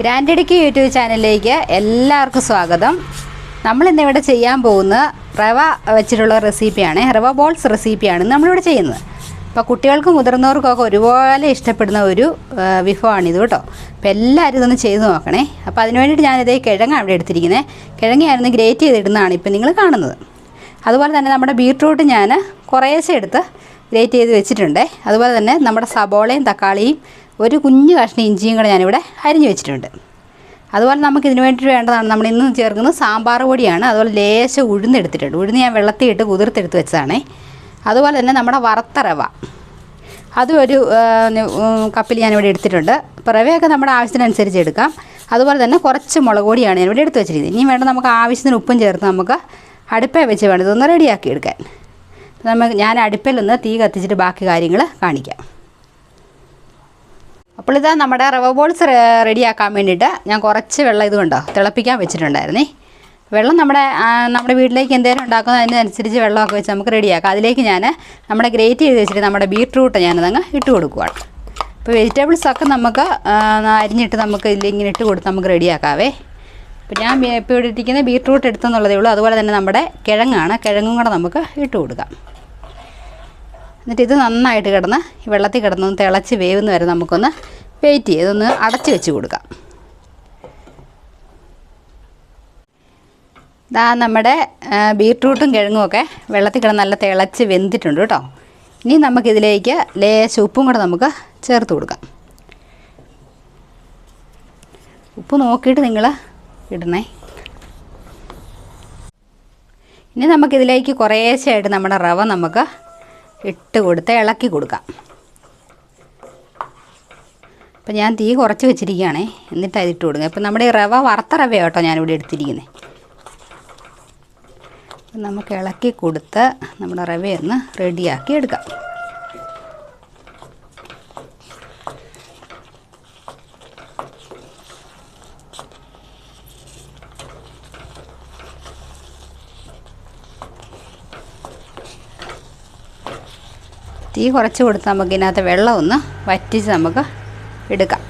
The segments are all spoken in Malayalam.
ഗ്രാൻഡിഡിക്ക് യൂട്യൂബ് ചാനലിലേക്ക് എല്ലാവർക്കും സ്വാഗതം. നമ്മളിന്ന് ഇവിടെ ചെയ്യാൻ പോകുന്ന റവ വെച്ചിട്ടുള്ള റെസിപ്പിയാണ്. റവ ബോൾസ് റെസിപ്പിയാണ് നമ്മളിവിടെ ചെയ്യുന്നത്. അപ്പോൾ കുട്ടികൾക്കും മുതിർന്നവർക്കൊക്കെ ഒരുപോലെ ഇഷ്ടപ്പെടുന്ന ഒരു വിഭവമാണിത് കേട്ടോ. അപ്പോൾ എല്ലാവരും ഇതൊന്ന് ചെയ്ത് നോക്കണേ. അപ്പോൾ അതിന് വേണ്ടിയിട്ട് ഞാനിതേ കിഴങ്ങാണ് ഇവിടെ എടുത്തിരിക്കുന്നത്. കിഴങ്ങായിരുന്നു ഗ്രേറ്റ് ചെയ്തിടുന്നതാണ് ഇപ്പോൾ നിങ്ങൾ കാണുന്നത്. അതുപോലെ തന്നെ നമ്മുടെ ബീട്രൂട്ട് ഞാൻ കുറേശ്ശെ എടുത്ത് ഗ്രേറ്റ് ചെയ്ത് വെച്ചിട്ടുണ്ട്. അതുപോലെ തന്നെ നമ്മുടെ സബോളയും തക്കാളിയും ഒരു കുഞ്ഞു കഷ്ണം ഇഞ്ചിയും കൂടെ ഞാനിവിടെ അരിഞ്ഞ് വെച്ചിട്ടുണ്ട്. അതുപോലെ നമുക്കിതിന് വേണ്ടിയിട്ട് വേണ്ടതാണ് നമ്മൾ ഇന്ന് ചേർക്കുന്നത് സാമ്പാർ പൊടിയാണ്. അതുപോലെ ലേശം ഉഴുന്നെടുത്തിട്ടുണ്ട്. ഉഴുന്ന് ഞാൻ വെള്ളത്തിയിട്ട് കുതിർത്തെടുത്ത് വെച്ചതാണേ. അതുപോലെ തന്നെ നമ്മുടെ വറുത്ത റവ അതും ഒരു കപ്പിൽ ഞാനിവിടെ എടുത്തിട്ടുണ്ട്. അപ്പോൾ റവയൊക്കെ നമ്മുടെ ആവശ്യത്തിനനുസരിച്ച് എടുക്കാം. അതുപോലെ തന്നെ കുറച്ച് മുളക് പൊടിയാണ് ഞാനിവിടെ എടുത്ത് വെച്ചിരിക്കുന്നത്. ഇനി വേണ്ട നമുക്ക് ആവശ്യത്തിന് ഉപ്പും ചേർത്ത് നമുക്ക് അടുപ്പേ വെച്ച് വേണം ഇതൊന്ന് റെഡിയാക്കി എടുക്കാൻ. ഞാൻ അടുപ്പിലൊന്ന് തീ കത്തിച്ചിട്ട് ബാക്കി കാര്യങ്ങൾ കാണിക്കാം. അപ്പോൾ ഇതാ നമ്മുടെ റവ ബോൾസ് റെഡിയാക്കാൻ വേണ്ടിയിട്ട് ഞാൻ കുറച്ച് വെള്ളം ഇതുകൊണ്ടോ തിളപ്പിക്കാൻ വെച്ചിട്ടുണ്ടായിരുന്നേ. വെള്ളം നമ്മുടെ വീട്ടിലേക്ക് എന്തെങ്കിലും ഉണ്ടാക്കുന്നതിനനുസരിച്ച് വെള്ളമൊക്കെ വെച്ച് നമുക്ക് റെഡിയാക്കാം. അതിലേക്ക് ഞാൻ നമ്മുടെ ഗ്രേറ്റ് ചെയ്ത് വെച്ചിട്ട് നമ്മുടെ ബീട്രൂട്ട് ഞാനതങ്ങ് ഇട്ട് കൊടുക്കുവാണ്. അപ്പോൾ വെജിറ്റബിൾസൊക്കെ നമുക്ക് അരിഞ്ഞിട്ട് നമുക്ക് ഇതിലിങ്ങനെ ഇട്ട് കൊടുത്ത് നമുക്ക് റെഡിയാക്കാവേ. അപ്പോൾ ഞാൻ ഇപ്പോൾ ഇവിടെ ഇരിക്കുന്ന ബീട്രൂട്ട് എടുത്തെന്നുള്ളതേ ഉള്ളൂ. അതുപോലെ തന്നെ നമ്മുടെ കിഴങ്ങും കൂടെ നമുക്ക് ഇട്ട് കൊടുക്കാം. എന്നിട്ട് ഇത് നന്നായിട്ട് കിടന്ന് ഈ വെള്ളത്തിൽ കിടന്നൊന്ന് തിളച്ച് വേവുന്ന വരെ നമുക്കൊന്ന് വെയിറ്റ് ചെയ്ത് ഒന്ന് അടച്ച് വെച്ച് കൊടുക്കാം. ഇതാ നമ്മുടെ ബീട്രൂട്ടും കിഴങ്ങും ഒക്കെ വെള്ളത്തിൽ കിടന്ന് നല്ല തിളച്ച് വെന്തിട്ടുണ്ട് കേട്ടോ. ഇനി നമുക്കിതിലേക്ക് ലേശം ഉപ്പും കൂടെ നമുക്ക് ചേർത്ത് കൊടുക്കാം. ഉപ്പ് നോക്കിയിട്ട് നിങ്ങൾ ഇടണേ. ഇനി നമുക്കിതിലേക്ക് കുറേശ്ശെയായിട്ട് നമ്മുടെ റവ നമുക്ക് ഇട്ട് കൊടുത്ത് ഇളക്കി കൊടുക്കാം. അപ്പം ഞാൻ തീ കുറച്ച് വെച്ചിരിക്കുകയാണേ. എന്നിട്ട് അതിട്ട് കൊടുക്കുക. ഇപ്പം നമ്മുടെ ഈ റവ വറുത്ത റവ കേട്ടോ ഞാനിവിടെ എടുത്തിരിക്കുന്നത്. നമുക്ക് ഇളക്കി കൊടുത്ത് നമ്മുടെ റവയൊന്ന് റെഡിയാക്കി എടുക്കാം. തീ കുറച്ച് കൊടുത്ത് നമുക്ക് ഇതിനകത്ത് വെള്ളം ഒന്ന് വറ്റിച്ച് നമുക്ക് എടുക്കാം.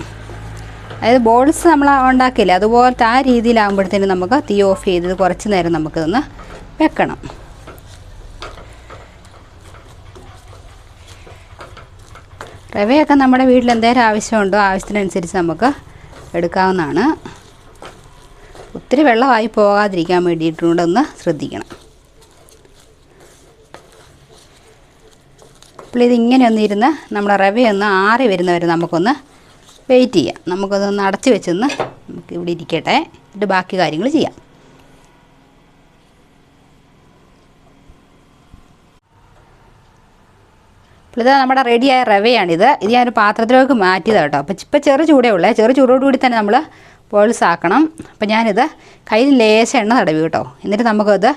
അതായത് ബോൾസ് നമ്മൾ ഉണ്ടാക്കിയില്ലേ അതുപോലത്തെ ആ രീതിയിലാകുമ്പോഴത്തേനും നമുക്ക് തീ ഓഫ് ചെയ്ത് കുറച്ച് നേരം നമുക്കിതൊന്ന് വെക്കണം. റവയൊക്കെ നമ്മുടെ വീട്ടിൽ എന്തെങ്കിലും ആവശ്യമുണ്ടോ ആവശ്യത്തിനനുസരിച്ച് നമുക്ക് എടുക്കാവുന്നതാണ്. ഒത്തിരി വെള്ളമായി പോകാതിരിക്കാൻ വേണ്ടിയിട്ടുകൂടെ ഒന്ന് ശ്രദ്ധിക്കണം. അപ്പോൾ ഇതിങ്ങനെ ഒന്നിരുന്ന് നമ്മുടെ റവയൊന്ന് ആറി വരുന്നവരെ നമുക്കൊന്ന് വെയിറ്റ് ചെയ്യാം. നമുക്കതൊന്ന് അടച്ച് വെച്ചൊന്ന് നമുക്ക് ഇവിടെ ഇരിക്കട്ടെ. എന്നിട്ട് ബാക്കി കാര്യങ്ങൾ ചെയ്യാം. അപ്പോൾ ഇത് നമ്മുടെ റെഡിയായ റവയാണിത്. ഇത് ഞാനൊരു പാത്രത്തിലേക്ക് മാറ്റിയതാണ് കേട്ടോ. അപ്പോൾ ഇപ്പോൾ ചെറു ചൂടേ ഉള്ളേ. ചെറു ചൂടോടുകൂടി തന്നെ നമ്മൾ ബോൾസ് ആക്കണം. അപ്പോൾ ഞാനിത് കയ്യിൽ ലേശം എണ്ണ തടവി കേട്ടോ. എന്നിട്ട് നമുക്കത്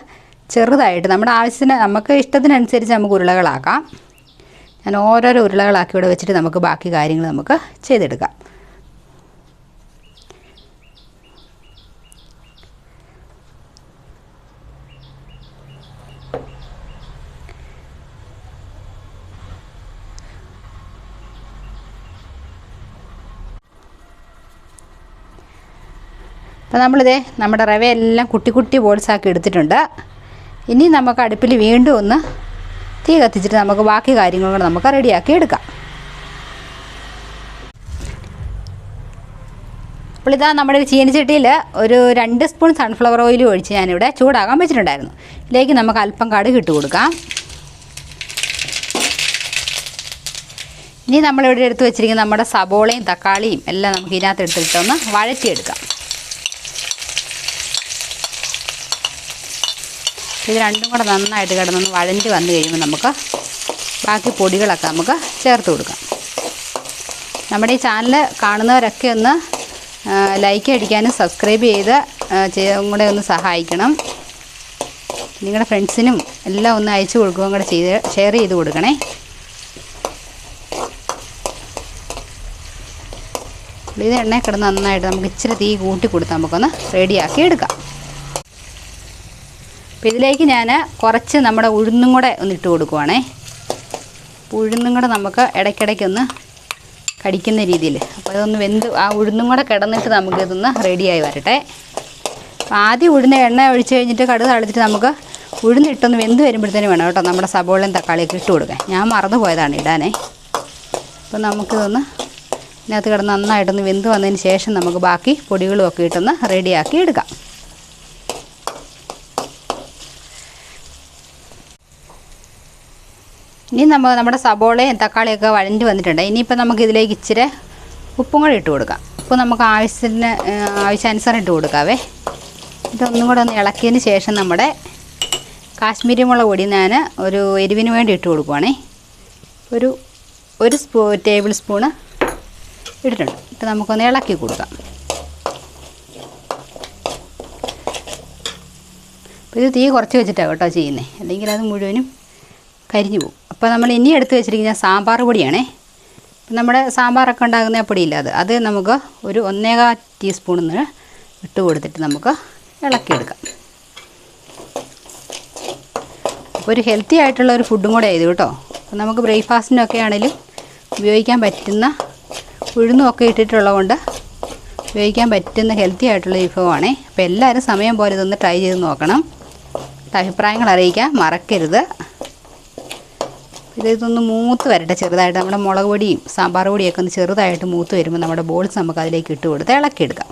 ചെറുതായിട്ട് നമ്മുടെ ആവശ്യത്തിന് നമുക്ക് ഇഷ്ടത്തിനനുസരിച്ച് നമുക്ക് ഉരുളകളാക്കാം. ഞാൻ ഓരോരോ ഉരുളകളാക്കി ഇവിടെ വെച്ചിട്ട് നമുക്ക് ബാക്കി കാര്യങ്ങൾ നമുക്ക് ചെയ്തെടുക്കാം. അപ്പോൾ നമ്മളിതേ നമ്മുടെ റവയെല്ലാം കുട്ടി കുട്ടി ബോൾസാക്കി എടുത്തിട്ടുണ്ട്. ഇനി നമുക്ക് അടുപ്പിൽ വീണ്ടും ഒന്ന് തീ കത്തിച്ചിട്ട് നമുക്ക് ബാക്കി കാര്യങ്ങളും കൂടെ നമുക്ക് റെഡിയാക്കി എടുക്കാം. അപ്പോൾ ഇതാ നമ്മുടെ ഒരു ചീനച്ചട്ടിയിൽ ഒരു 2 സ്പൂൺ സൺഫ്ലവർ ഓയിൽ ഒഴിച്ച് ഞാനിവിടെ ചൂടാകാൻ വെച്ചിട്ടുണ്ടായിരുന്നു. ഇതിലേക്ക് നമുക്ക് അല്പം കടുക് ഇട്ട് കൊടുക്കാം. ഇനി നമ്മളിവിടെ എടുത്ത് വെച്ചിരിക്കുന്ന നമ്മുടെ സബോളയും തക്കാളിയും എല്ലാം നമുക്ക് ഇതിനകത്ത് എടുത്തിട്ടൊന്ന് വഴറ്റിയെടുക്കാം. ഇത് രണ്ടും കൂടെ നന്നായിട്ട് കിടന്നൊന്ന് വഴഞ്ഞ് വന്നു കഴിയുമ്പോൾ നമുക്ക് ബാക്കി പൊടികളൊക്കെ നമുക്ക് ചേർത്ത് കൊടുക്കാം. നമ്മുടെ ഈ ചാനൽ കാണുന്നവരൊക്കെ ഒന്ന് ലൈക്ക് അടിക്കാനും സബ്സ്ക്രൈബ് ചെയ്ത് കൂടെ ഒന്ന് സഹായിക്കണം. നിങ്ങളുടെ ഫ്രണ്ട്സിനും എല്ലാം ഒന്ന് അയച്ചു കൊടുക്കുകയും കൂടെ ഷെയർ ചെയ്ത് കൊടുക്കണേ. ഇത് എണ്ണയിൽ കിടന്ന് നന്നായിട്ട് നമുക്ക് ഇച്ചിരി തീ കൂട്ടി കൊടുത്ത് നമുക്കൊന്ന് റെഡിയാക്കി എടുക്കാം. അപ്പോൾ ഇതിലേക്ക് ഞാൻ കുറച്ച് നമ്മുടെ ഉഴുന്നും കൂടെ ഒന്ന് ഇട്ട് കൊടുക്കുവാണേ. ഉഴുന്നും കൂടെ നമുക്ക് ഇടയ്ക്കിടയ്ക്കൊന്ന് കടിക്കുന്ന രീതിയിൽ. അപ്പോൾ അതൊന്ന് വെന്ത് ആ ഉഴുന്നും കൂടെ കിടന്നിട്ട് നമുക്കിതൊന്ന് റെഡിയായി വരട്ടെ. അപ്പോൾ ആദ്യം ഉഴുന്ന എണ്ണ ഒഴിച്ച് കഴിഞ്ഞിട്ട് കടുക് താളിച്ചിട്ട് നമുക്ക് ഉഴുന്നിട്ടൊന്ന് വെന്ത് വരുമ്പോഴത്തേന് വേണം കേട്ടോ നമ്മുടെ സബോളയും തക്കാളിയൊക്കെ ഇട്ട് കൊടുക്കാൻ. ഞാൻ മറന്നു പോയതാണ് ഇടാനേ. അപ്പോൾ നമുക്കിതൊന്ന് ഇതിനകത്ത് കിടന്ന് നന്നായിട്ടൊന്ന് വെന്ത് വന്നതിന് ശേഷം നമുക്ക് ബാക്കി പൊടികളും ഒക്കെ ഇട്ടൊന്ന് റെഡിയാക്കി എടുക്കാം. ഇനി നമ്മുടെ സബോളയും തക്കാളിയൊക്കെ വഴഞ്ഞ് വന്നിട്ടുണ്ട്. ഇനിയിപ്പോൾ നമുക്കിതിലേക്ക് ഇച്ചിരി ഉപ്പും കൂടെ ഇട്ട് കൊടുക്കാം. ഉപ്പ് നമുക്ക് ആവശ്യാനുസരണം ഇട്ട് കൊടുക്കാവേ. ഇതൊന്നും കൂടെ ഒന്ന് ഇളക്കിയതിന് ശേഷം നമ്മുടെ കാശ്മീരി മുളക് പൊടി ഞാൻ ഒരു എരിവിന് വേണ്ടി ഇട്ട് കൊടുക്കുവാണേ. ഒരു ടേബിൾ സ്പൂണ് ഇട്ടിട്ടുണ്ട്. ഇട്ട് നമുക്കൊന്ന് ഇളക്കി കൊടുക്കാം. ഇത് തീ കുറച്ച് വെച്ചിട്ടാണ് കേട്ടോ ചെയ്യുന്നത്, അല്ലെങ്കിൽ അത് മുഴുവനും കരിഞ്ഞു പോകും. അപ്പോൾ നമ്മൾ ഇനി എടുത്ത് വെച്ചിരിക്കുന്ന സാമ്പാർ പൊടിയാണേ. നമ്മുടെ സാമ്പാറൊക്കെ ഉണ്ടാകുന്ന ആ പൊടിയില്ല, അത് നമുക്ക് ഒരു 1.25 ടീസ്പൂണിന് ഇട്ട് കൊടുത്തിട്ട് നമുക്ക് ഇളക്കിയെടുക്കാം. അപ്പോൾ ഒരു ഹെൽത്തി ആയിട്ടുള്ള ഒരു ഫുഡും കൂടെ ആയത് കേട്ടോ. അപ്പോൾ നമുക്ക് ബ്രേക്ക്ഫാസ്റ്റിനൊക്കെ ആണെങ്കിലും ഉപയോഗിക്കാൻ പറ്റുന്ന ഉഴുന്നുമൊക്കെ ഇട്ടിട്ടുള്ളത് കൊണ്ട് ഉപയോഗിക്കാൻ പറ്റുന്ന ഹെൽത്തി ആയിട്ടുള്ള വിഭവമാണേ. അപ്പോൾ എല്ലാവരും സമയം പോലെ ഇതൊന്ന് ട്രൈ ചെയ്ത് നോക്കണം. അഭിപ്രായങ്ങൾ അറിയിക്കാൻ മറക്കരുത്. ഇതൊന്ന് മൂത്ത് വരട്ടെ ചെറുതായിട്ട്. നമ്മുടെ മുളക് പൊടിയും സാമ്പാർ പൊടിയൊക്കെ ഒന്ന് ചെറുതായിട്ട് മൂത്ത് വരുമ്പോൾ നമ്മുടെ ബോൾസ് നമുക്ക് അതിലേക്ക് ഇട്ട് കൊടുത്ത് ഇളക്കിയെടുക്കാം.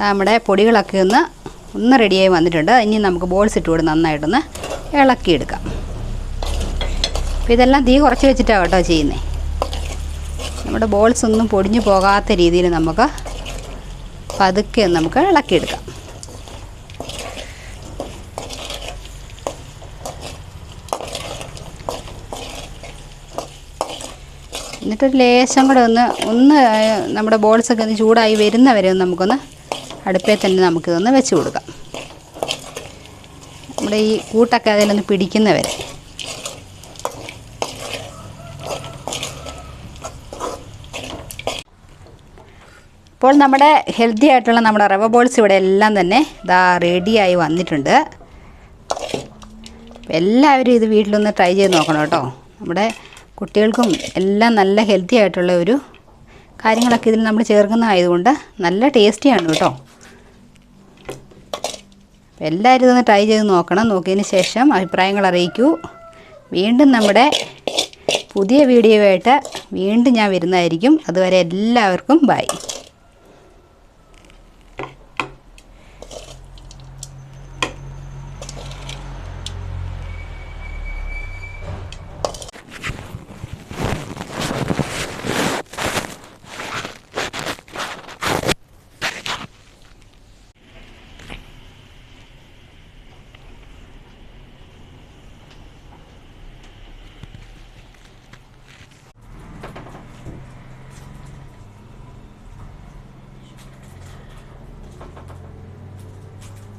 നമ്മുടെ പൊടികളൊക്കെ ഒന്ന് റെഡിയായി വന്നിട്ടുണ്ട്. ഇനി നമുക്ക് ബോൾസ് ഇട്ട് കൊടുത്ത് നന്നായിട്ടൊന്ന് ഇളക്കിയെടുക്കാം. അപ്പോൾ ഇതെല്ലാം തീ കുറച്ച് വെച്ചിട്ടാണ് കേട്ടോ ചെയ്യുന്നത്. നമ്മുടെ ബോൾസ് ഒന്നും പൊടിഞ്ഞു പോകാത്ത രീതിയിൽ നമുക്ക് പതുക്കെ നമുക്ക് ഇളക്കിയെടുക്കാം. എന്നിട്ടൊരു ലേശം കൂടെ ഒന്ന് നമ്മുടെ ബോൾസൊക്കെ ഒന്ന് ചൂടായി വരുന്നവരെ നമുക്കൊന്ന് അടുപ്പേ തന്നെ നമുക്കിതൊന്ന് വെച്ച് കൊടുക്കാം. നമ്മുടെ ഈ കൂട്ടൊക്കെ അതിലൊന്ന് പിടിക്കുന്നവരെ. ഇപ്പോൾ നമ്മുടെ ഹെൽത്തി ആയിട്ടുള്ള നമ്മുടെ റവ ബോൾസ് ഇവിടെ എല്ലാം തന്നെ റെഡിയായി വന്നിട്ടുണ്ട്. എല്ലാവരും ഇത് വീട്ടിലൊന്ന് ട്രൈ ചെയ്ത് നോക്കണം കേട്ടോ. നമ്മുടെ കുട്ടികൾക്കും എല്ലാം നല്ല ഹെൽത്തി ആയിട്ടുള്ള ഒരു കാര്യങ്ങളൊക്കെ ഇതിൽ നമ്മൾ ചേർക്കുന്നതായതുകൊണ്ട് നല്ല ടേസ്റ്റിയാണ് കേട്ടോ. എല്ലാവരും ഇതൊന്ന് ട്രൈ ചെയ്ത് നോക്കണം. നോക്കിയതിന് ശേഷം അഭിപ്രായങ്ങൾ അറിയിക്കൂ. വീണ്ടും നമ്മുടെ പുതിയ വീഡിയോ ആയിട്ട് വീണ്ടും ഞാൻ വരുന്നതായിരിക്കും. അതുവരെ എല്ലാവർക്കും ബൈ.